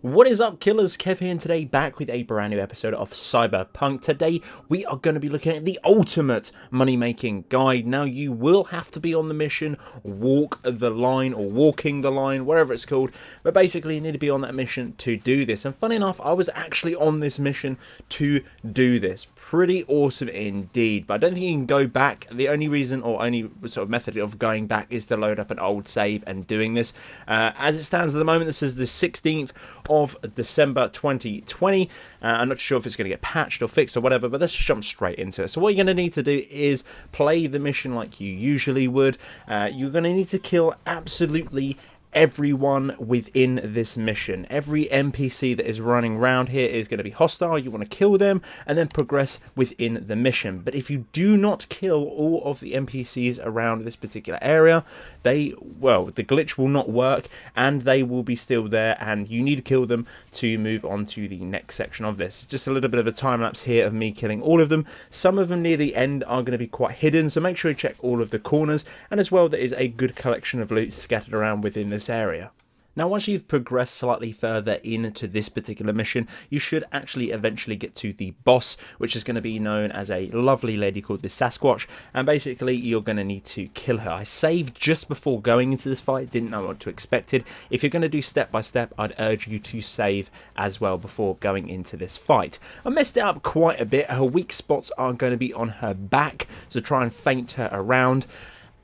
What is up, killers? Kev here, and today back with a brand new episode of Cyberpunk. Today we are going to be looking at the ultimate money-making guide. Now you will have to be on the mission, walk the line or walking the line, whatever it's called, but basically you need to be on that mission to do this. And funny enough, I was actually on this mission to do this. Pretty awesome indeed, but I don't think you can go back. The only reason or only sort of method of going back is to load up an old save and doing this. As it stands at the moment, this is the 16th of December 2020. I'm not sure if it's going to get patched or fixed or whatever, but let's just jump straight into it. So what you're going to need to do is play the mission like you usually would. You're going to need to kill absolutely everyone within this mission. Every NPC that is running around here is going to be hostile. You want to kill them and then progress within the mission. But if you do not kill all of the NPCs around this particular area, the glitch will not work and they will be still there, and you need to kill them to move on to the next section of this. Just a little bit of a time lapse here of me killing all of them. Some of them near the end are going to be quite hidden, so make sure you check all of the corners, and as well there is a good collection of loot scattered around within this area. Now, once you've progressed slightly further into this particular mission, you should actually eventually get to the boss, which is going to be known as a lovely lady called the Sasquatch, and basically you're going to need to kill her. I saved just before going into this fight, didn't know what to expect. If you're going to do step by step, I'd urge you to save as well before going into this fight. I messed it up quite a bit. Her weak spots are going to be on her back, so try and feint her around.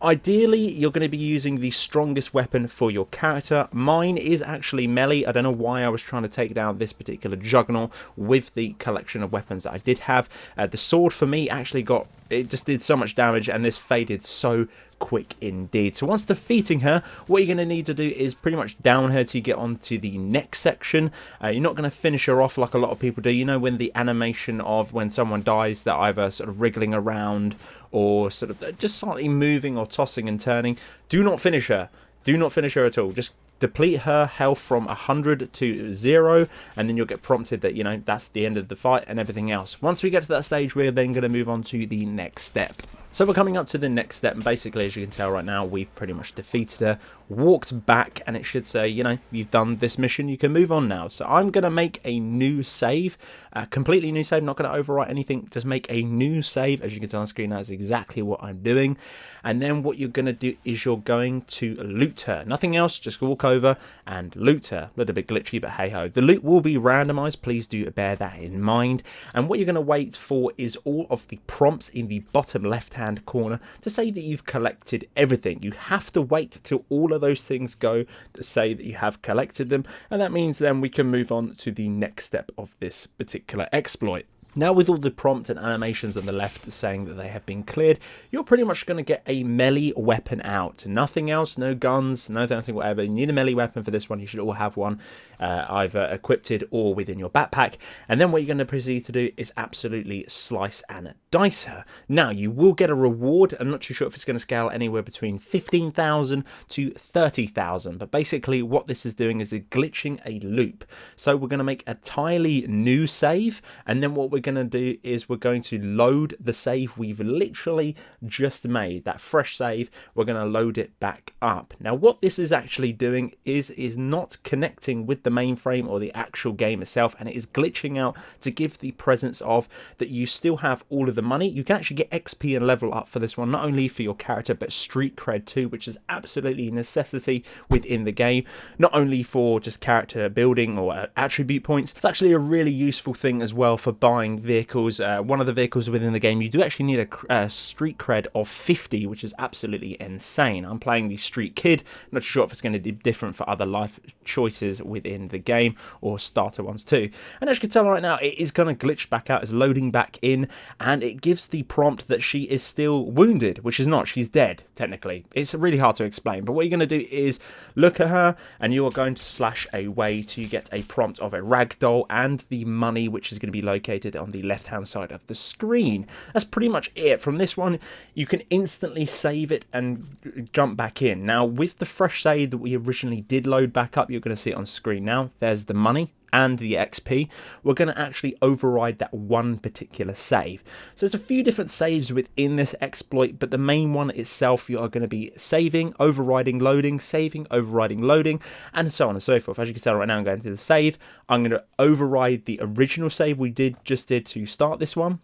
Ideally, you're going to be using the strongest weapon for your character. Mine is actually melee. I don't know why I was trying to take down this particular juggernaut with the collection of weapons that I did have. The sword for me actually it just did so much damage, and this faded so quick indeed. So once defeating her, what you're going to need to do is pretty much down her to get on to the next section. You're not going to finish her off like a lot of people do. You know, when the animation of when someone dies, they're either sort of wriggling around or sort of just slightly moving or tossing and turning. Do not finish her. Do not finish her at all. Just deplete her health from 100 to 0, and then you'll get prompted that, you know, that's the end of the fight and everything else. Once we get to that stage, we're then going to move on to the next step. So we're coming up to the next step, and basically, as you can tell right now, we've pretty much defeated her, walked back, and it should say, you know, you've done this mission, you can move on now. So I'm going to make a new save, a completely new save, not going to overwrite anything, just make a new save. As you can tell on screen, that's exactly what I'm doing. And then what you're going to do is you're going to loot her. Nothing else, just walk over and loot her. A little bit glitchy, but hey-ho. The loot will be randomized, please do bear that in mind. And what you're going to wait for is all of the prompts in the bottom left-hand corner to say that you've collected everything. You have to wait till all of those things go to say that you have collected them, and that means then we can move on to the next step of this particular exploit. Now, with all the prompts and animations on the left saying that they have been cleared, you're pretty much going to get a melee weapon out. Nothing else, no guns, no nothing, whatever. You need a melee weapon for this one. You should all have one either equipped or within your backpack. And then what you're going to proceed to do is absolutely slice and dice her. Now, you will get a reward. I'm not too sure if it's going to scale anywhere between 15,000 to 30,000. But basically, what this is doing is glitching a loop. So we're going to make a entirely new save, and then what we're going to do is we're going to load the save we've literally just made, that fresh save. We're going to load it back up. Now what this is actually doing is not connecting with the mainframe or the actual game itself, and it is glitching out to give the presence of that you still have all of the money. You can actually get XP and level up for this one, not only for your character but street cred too, which is absolutely a necessity within the game, not only for just character building or attribute points. It's actually a really useful thing as well for buying vehicles. One of the vehicles within the game, you do actually need a street cred of 50, which is absolutely insane. I'm playing the street kid, not sure if it's going to be different for other life choices within the game or starter ones too. And as you can tell right now, it is going to glitch back out, it's loading back in, and it gives the prompt that she is still wounded, which is not, she's dead technically. It's really hard to explain, but what you're going to do is look at her, and you are going to slash away to get a prompt of a ragdoll and the money, which is going to be located on the left hand side of the screen. That's pretty much it. From this one, you can instantly save it and jump back in. Now with the fresh save that we originally did load back up, you're going to see it on screen now. There's the money and the XP, we're going to actually override that one particular save. So there's a few different saves within this exploit, but the main one itself, you are going to be saving, overriding, loading, saving, overriding, loading, and so on and so forth. As you can tell right now, I'm going to the save. I'm going to override the original save we just did to start this one.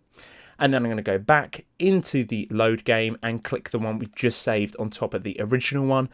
And then I'm going to go back into the load game and click the one we just saved on top of the original one,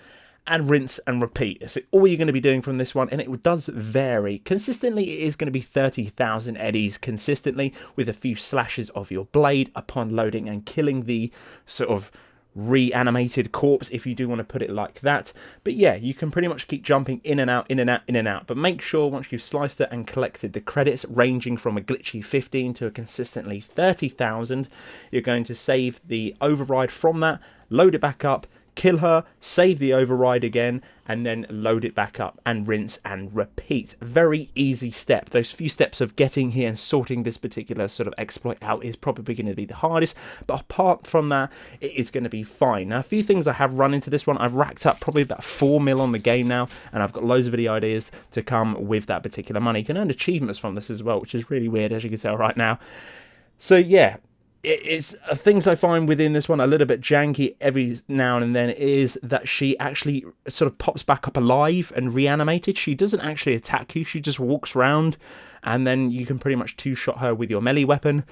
and rinse and repeat. That's all you're going to be doing from this one, and it does vary. Consistently, it is going to be 30,000 eddies consistently, with a few slashes of your blade upon loading and killing the sort of reanimated corpse, if you do want to put it like that. But yeah, you can pretty much keep jumping in and out, in and out, in and out. But make sure once you've sliced it and collected the credits, ranging from a glitchy 15 to a consistently 30,000, you're going to save the override from that, load it back up, kill her, save the override again, and then load it back up and rinse and repeat. Very easy step. Those few steps of getting here and sorting this particular sort of exploit out is probably going to be the hardest, but apart from that, it is going to be fine. Now, a few things I have run into this one. I've racked up probably about 4 mil on the game now, and I've got loads of video ideas to come with that particular money. You can earn achievements from this as well, which is really weird, as you can tell right now. So yeah, it's things I find within this one a little bit janky every now and then is that she actually sort of pops back up alive and reanimated. She doesn't actually attack you. She just walks around, and then you can pretty much two-shot her with your melee weapon.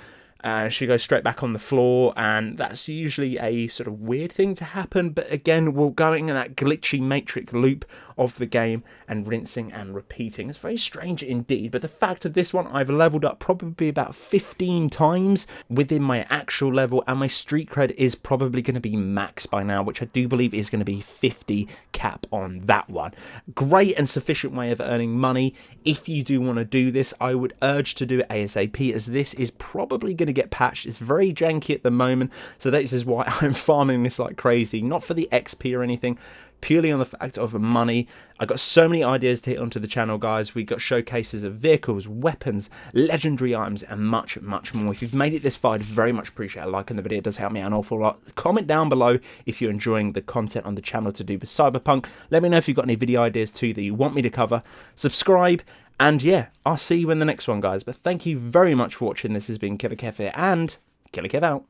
She goes straight back on the floor, and that's usually a sort of weird thing to happen. But again, we're going in that glitchy matrix loop of the game and rinsing and repeating. It's very strange indeed. But the fact of this one, I've leveled up probably about 15 times within my actual level, and my street cred is probably going to be max by now, which I do believe is going to be 50 cap on that one. Great and sufficient way of earning money. If you do want to do this, I would urge to do it ASAP, as this is probably going to get patched. It's very janky at the moment, so this is why I'm farming this like crazy. Not for the XP or anything, purely on the fact of money. I got so many ideas to hit onto the channel, guys. We got showcases of vehicles, weapons, legendary items, and much, much more. If you've made it this far, I'd very much appreciate a like on the video. It does help me out an awful lot. Comment down below if you're enjoying the content on the channel to do with Cyberpunk. Let me know if you've got any video ideas too that you want me to cover. Subscribe. And yeah, I'll see you in the next one, guys. But thank you very much for watching. This has been Killer Kev here, and Killer Kev out.